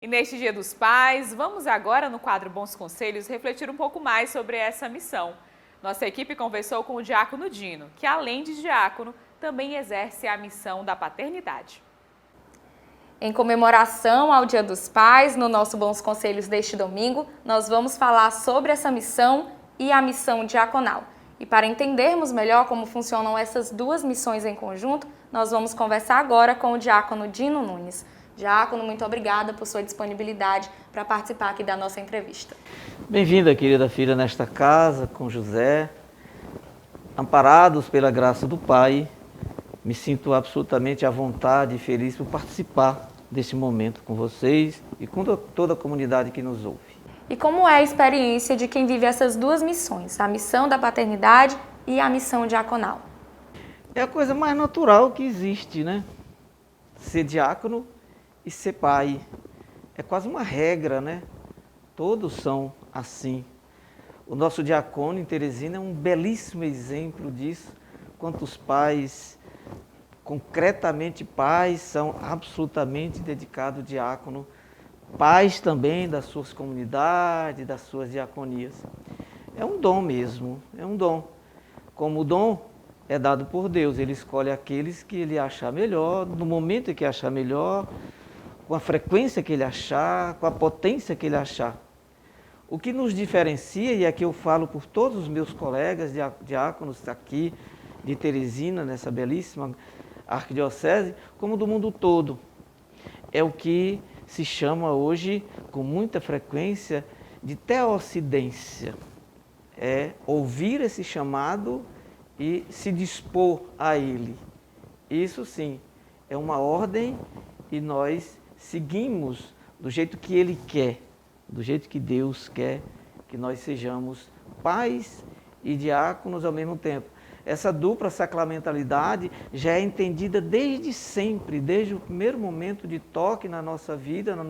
E neste Dia dos Pais, vamos agora no quadro Bons Conselhos refletir um pouco mais sobre essa missão. Nossa equipe conversou com o diácono Dino, que além de diácono, também exerce a missão da paternidade. Em comemoração ao Dia dos Pais, no nosso Bons Conselhos deste domingo, nós vamos falar sobre essa missão e a missão diaconal. E para entendermos melhor como funcionam essas duas missões em conjunto, nós vamos conversar agora com o diácono Dino Nunes. Diácono, muito obrigada por sua disponibilidade para participar aqui da nossa entrevista. Bem-vinda, querida filha, nesta casa com José. Amparados pela graça do Pai, me sinto absolutamente à vontade e feliz por participar deste momento com vocês e com toda a comunidade que nos ouve. E como é a experiência de quem vive essas duas missões, a missão da paternidade e a missão diaconal? É a coisa mais natural que existe, né? Ser diácono e ser pai. É quase uma regra, né? Todos são assim. O nosso diácono em Teresina é um belíssimo exemplo disso. Quantos pais, concretamente pais, são absolutamente dedicados ao diácono. Pais também das suas comunidades, das suas diaconias. É um dom mesmo, é um dom. Como o dom é dado por Deus, Ele escolhe aqueles que Ele achar melhor, no momento que achar melhor, com a frequência que Ele achar, com a potência que Ele achar. O que nos diferencia, e aqui eu falo por todos os meus colegas diáconos aqui de Teresina, nessa belíssima arquidiocese, como do mundo todo, é o que se chama hoje, com muita frequência, de teocidência. É ouvir esse chamado e se dispor a ele. Isso sim, é uma ordem e nós seguimos do jeito que Ele quer, do jeito que Deus quer que nós sejamos pais e diáconos ao mesmo tempo. Essa dupla sacramentalidade já é entendida desde sempre, desde o primeiro momento de toque na nossa vida, no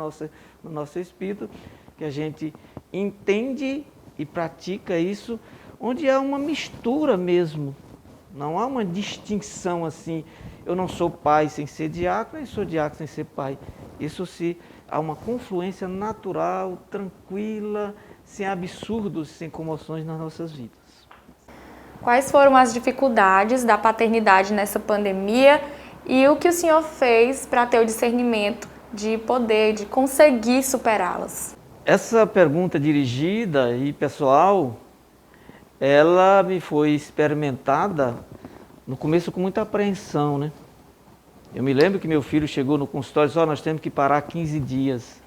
nosso espírito, que a gente entende e pratica isso, onde há uma mistura mesmo. Não há uma distinção assim, eu não sou pai sem ser diácono, e sou diácono sem ser pai. Isso se há uma confluência natural, tranquila, sem absurdos, sem comoções nas nossas vidas. Quais foram as dificuldades da paternidade nessa pandemia e o que o senhor fez para ter o discernimento de poder, de conseguir superá-las? Essa pergunta dirigida e pessoal, ela me foi experimentada no começo com muita apreensão, né? Eu me lembro que meu filho chegou no consultório e disse, nós temos que parar 15 dias.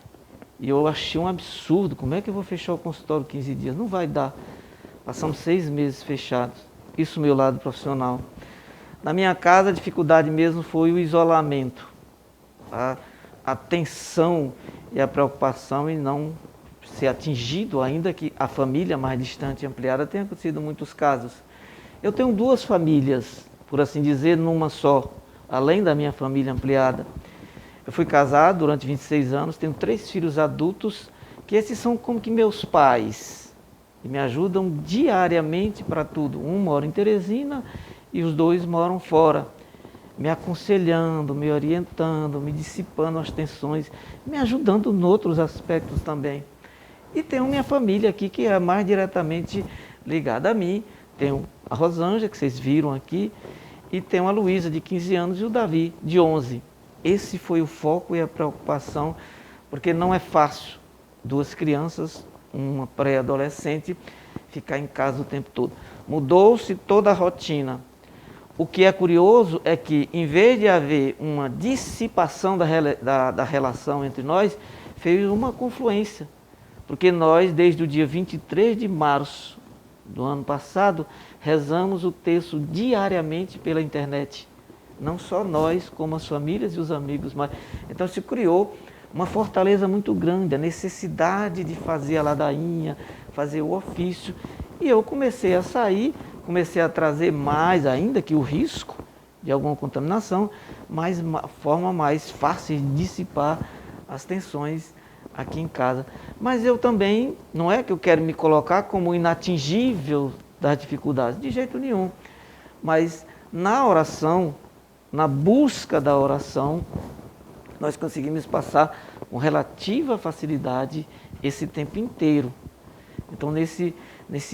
E eu achei um absurdo, como é que eu vou fechar o consultório 15 dias? Não vai dar. Passamos 6 meses fechados. Isso do meu lado profissional. Na minha casa, a dificuldade mesmo foi o isolamento. A tensão e a preocupação em não ser atingido, ainda que a família mais distante e ampliada tenha acontecido muitos casos. Eu tenho 2 famílias, por assim dizer, numa só, além da minha família ampliada. Eu fui casado durante 26 anos, tenho 3 filhos adultos, que esses são como que meus pais. E me ajudam diariamente para tudo. Um mora em Teresina e os 2 moram fora, me aconselhando, me orientando, me dissipando as tensões, me ajudando em outros aspectos também. E tenho minha família aqui, que é mais diretamente ligada a mim. Tenho a Rosângela, que vocês viram aqui, e tenho a Luísa, de 15 anos, e o Davi, de 11. Esse foi o foco e a preocupação, porque não é fácil 2 crianças, uma pré-adolescente, ficar em casa o tempo todo. Mudou-se toda a rotina. O que é curioso é que, em vez de haver uma dissipação da relação entre nós, fez uma confluência. Porque nós, desde o dia 23 de março do ano passado, rezamos o terço diariamente pela internet. Não só nós, como as famílias e os amigos. Então se criou uma fortaleza muito grande, a necessidade de fazer a ladainha, fazer o ofício. E eu comecei a sair, comecei a trazer mais, ainda que o risco de alguma contaminação, mas uma forma mais fácil de dissipar as tensões aqui em casa. Mas eu também, não é que eu quero me colocar como inatingível das dificuldades, de jeito nenhum. Mas na oração, na busca da oração, nós conseguimos passar com relativa facilidade esse tempo inteiro. Então, nesse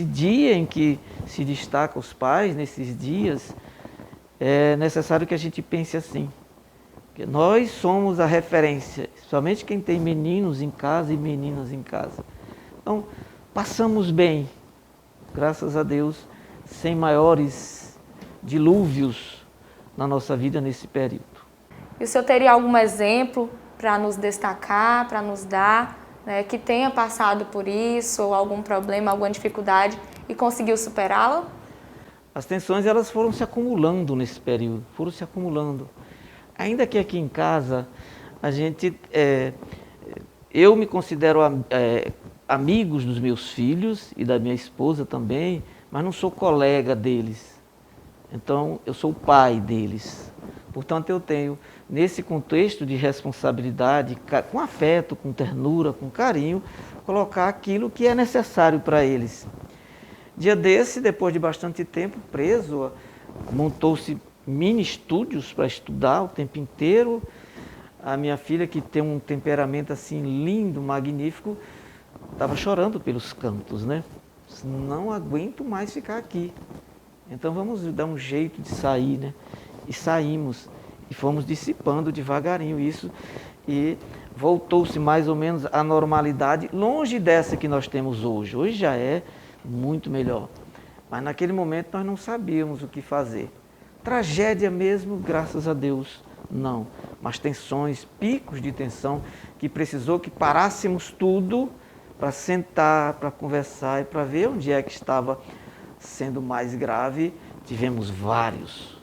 dia em que se destaca os pais, nesses dias, é necessário que a gente pense assim, que nós somos a referência, somente quem tem meninos em casa e meninas em casa. Então, passamos bem, graças a Deus, sem maiores dilúvios na nossa vida nesse período. E o senhor teria algum exemplo para nos destacar, para nos dar, né, que tenha passado por isso, ou algum problema, alguma dificuldade e conseguiu superá-la? As tensões, elas foram se acumulando nesse período, foram se acumulando. Ainda que aqui em casa, a gente, eu me considero amigos dos meus filhos e da minha esposa também, mas não sou colega deles. Então, eu sou o pai deles. Portanto, eu tenho, nesse contexto de responsabilidade, com afeto, com ternura, com carinho, colocar aquilo que é necessário para eles. Dia desse, depois de bastante tempo preso, montou-se mini estúdios para estudar o tempo inteiro. A minha filha, que tem um temperamento assim lindo, magnífico, estava chorando pelos cantos, né? Não aguento mais ficar aqui. Então vamos dar um jeito de sair, né? E saímos e fomos dissipando devagarinho isso e voltou-se mais ou menos à normalidade, longe dessa que nós temos hoje. Hoje já é muito melhor, mas naquele momento nós não sabíamos o que fazer. Tragédia mesmo, graças a Deus, não. Mas tensões, picos de tensão, que precisou que parássemos tudo para sentar, para conversar e para ver onde é que estava sendo mais grave. Tivemos vários.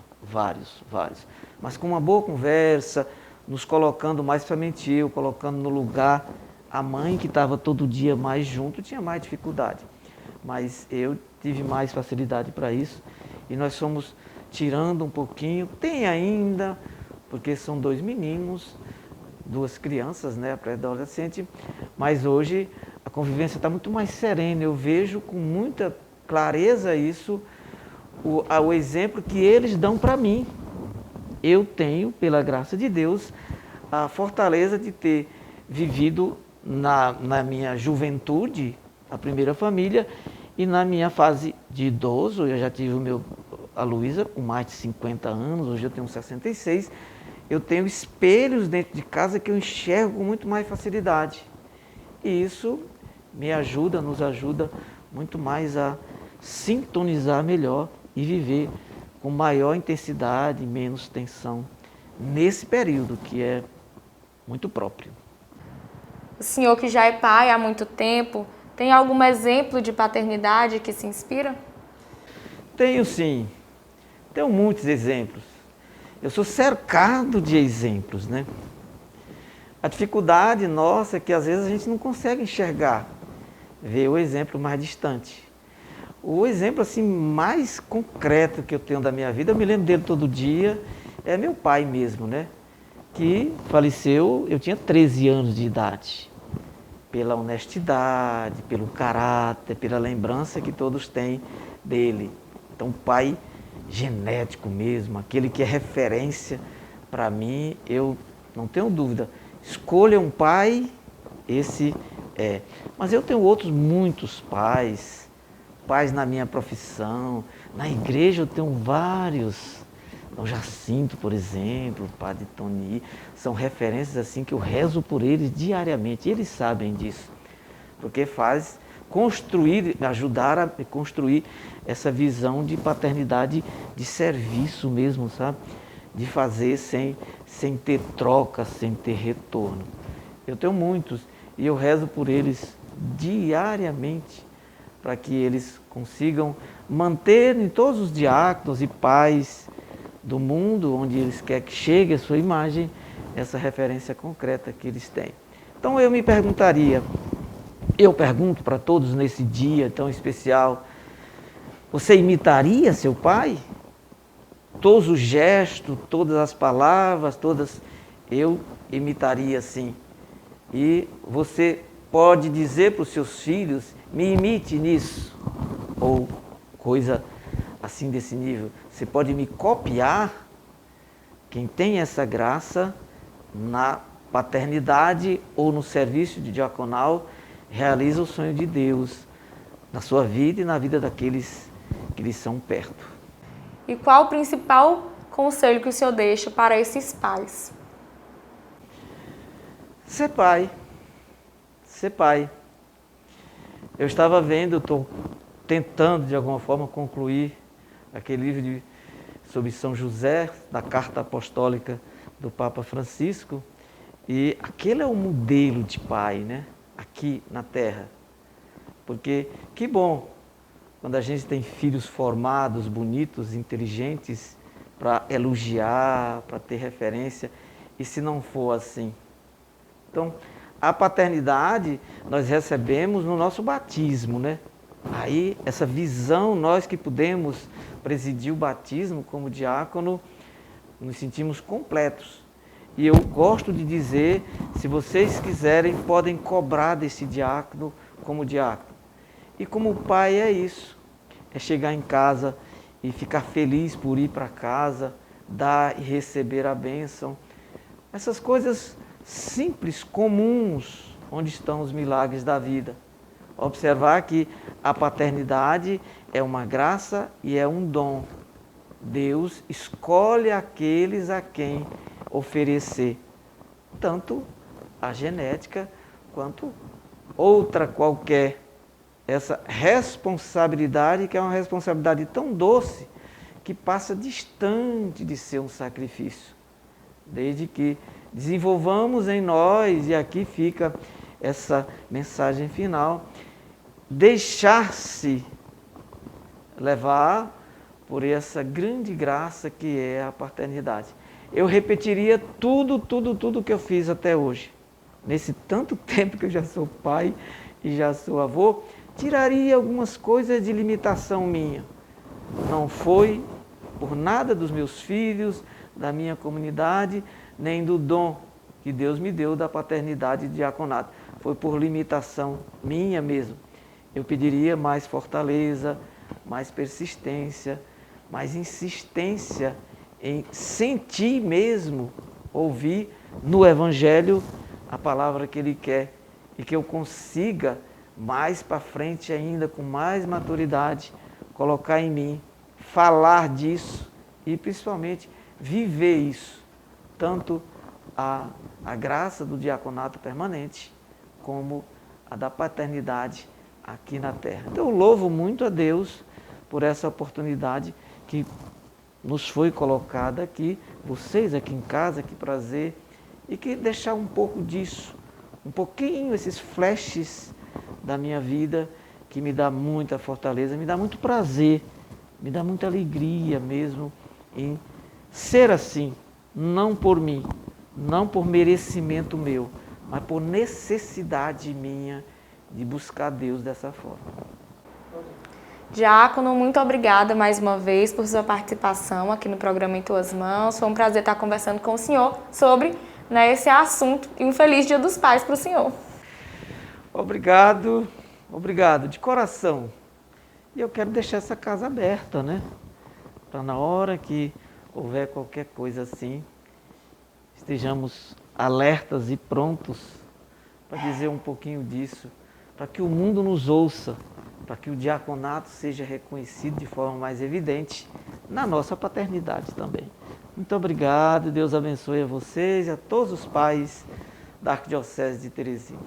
Mas com uma boa conversa, nos colocando mais somente eu, colocando no lugar a mãe que estava todo dia mais junto, tinha mais dificuldade. Mas eu tive mais facilidade para isso e nós fomos tirando um pouquinho. Tem ainda, porque são 2 meninos, 2 crianças, né, pré-adolescente, mas hoje a convivência está muito mais serena. Eu vejo com muita clareza isso, o exemplo que eles dão para mim. Eu tenho, pela graça de Deus, a fortaleza de ter vivido na minha juventude, a primeira família, e na minha fase de idoso. Eu já tive a Luísa com mais de 50 anos, hoje eu tenho 66, eu tenho espelhos dentro de casa que eu enxergo com muito mais facilidade. E isso me ajuda, nos ajuda muito mais a sintonizar melhor e viver com maior intensidade, menos tensão, nesse período que é muito próprio. O senhor que já é pai há muito tempo, tem algum exemplo de paternidade que se inspira? Tenho sim, tenho muitos exemplos. Eu sou cercado de exemplos, né? A dificuldade nossa é que às vezes a gente não consegue enxergar, ver o exemplo mais distante. O exemplo assim mais concreto que eu tenho da minha vida, eu me lembro dele todo dia, é meu pai mesmo, né? Que faleceu, eu tinha 13 anos de idade. Pela honestidade, pelo caráter, pela lembrança que todos têm dele. Então, pai genético mesmo, aquele que é referência para mim, eu não tenho dúvida. Escolha um pai, esse é. Mas eu tenho outros muitos pais na minha profissão, na igreja eu tenho vários. O Jacinto, por exemplo, o Padre Toni, são referências assim que eu rezo por eles diariamente. Eles sabem disso, porque faz construir, ajudar a construir essa visão de paternidade de serviço mesmo, sabe? De fazer sem ter troca, sem ter retorno. Eu tenho muitos e eu rezo por eles diariamente para que eles consigam manter em todos os diáconos e pais do mundo, onde eles querem que chegue a sua imagem, essa referência concreta que eles têm. Então eu me perguntaria, eu pergunto para todos nesse dia tão especial, você imitaria seu pai? Todos os gestos, todas as palavras, eu imitaria sim. E você pode dizer para os seus filhos, me imite nisso, ou coisa assim desse nível. Você pode me copiar. Quem tem essa graça na paternidade ou no serviço de diaconal, realiza o sonho de Deus na sua vida e na vida daqueles que lhe são perto. E qual o principal conselho que o senhor deixa para esses pais? Ser pai. Ser pai. Eu estava vendo, estou tentando de alguma forma concluir aquele livro sobre São José, da carta apostólica do Papa Francisco, e aquele é o modelo de pai, né? Aqui na Terra. Porque que bom quando a gente tem filhos formados, bonitos, inteligentes, para elogiar, para ter referência, e se não for assim? Então, a paternidade nós recebemos no nosso batismo, né? Aí, essa visão, nós que podemos presidir o batismo como diácono, nos sentimos completos. E eu gosto de dizer, se vocês quiserem, podem cobrar desse diácono como diácono. E como pai é isso, é chegar em casa e ficar feliz por ir para casa, dar e receber a bênção. Essas coisas simples, comuns, onde estão os milagres da vida. Observar que a paternidade é uma graça e é um dom. Deus escolhe aqueles a quem oferecer, tanto a genética quanto outra qualquer. Essa responsabilidade, que é uma responsabilidade tão doce, que passa distante de ser um sacrifício. Desde que desenvolvamos em nós, e aqui fica essa mensagem final, deixar-se levar por essa grande graça que é a paternidade. Eu repetiria tudo que eu fiz até hoje. Nesse tanto tempo que eu já sou pai e já sou avô, tiraria algumas coisas de limitação minha. Não foi por nada dos meus filhos, da minha comunidade, nem do dom que Deus me deu da paternidade e diaconato. Foi por limitação minha mesmo. Eu pediria mais fortaleza, mais persistência, mais insistência em sentir mesmo, ouvir no Evangelho a palavra que Ele quer e que eu consiga mais para frente ainda, com mais maturidade, colocar em mim, falar disso e principalmente viver isso, tanto a graça do diaconato permanente, como a da paternidade aqui na Terra. Então eu louvo muito a Deus por essa oportunidade que nos foi colocada aqui, vocês aqui em casa, que prazer, e que deixar um pouco disso, um pouquinho, esses flashes da minha vida, que me dá muita fortaleza, me dá muito prazer, me dá muita alegria mesmo em ser assim, não por mim, não por merecimento meu, mas por necessidade minha de buscar Deus dessa forma. Diácono, muito obrigada mais uma vez por sua participação aqui no programa Em Tuas Mãos. Foi um prazer estar conversando com o senhor sobre esse assunto e um feliz Dia dos Pais para o senhor. Obrigado, obrigado, de coração. E eu quero deixar essa casa aberta, né? Para na hora que houver qualquer coisa assim, estejamos alertas e prontos para dizer um pouquinho disso, para que o mundo nos ouça, para que o diaconato seja reconhecido de forma mais evidente na nossa paternidade também. Muito obrigado, Deus abençoe a vocês e a todos os pais da Arquidiocese de Teresina.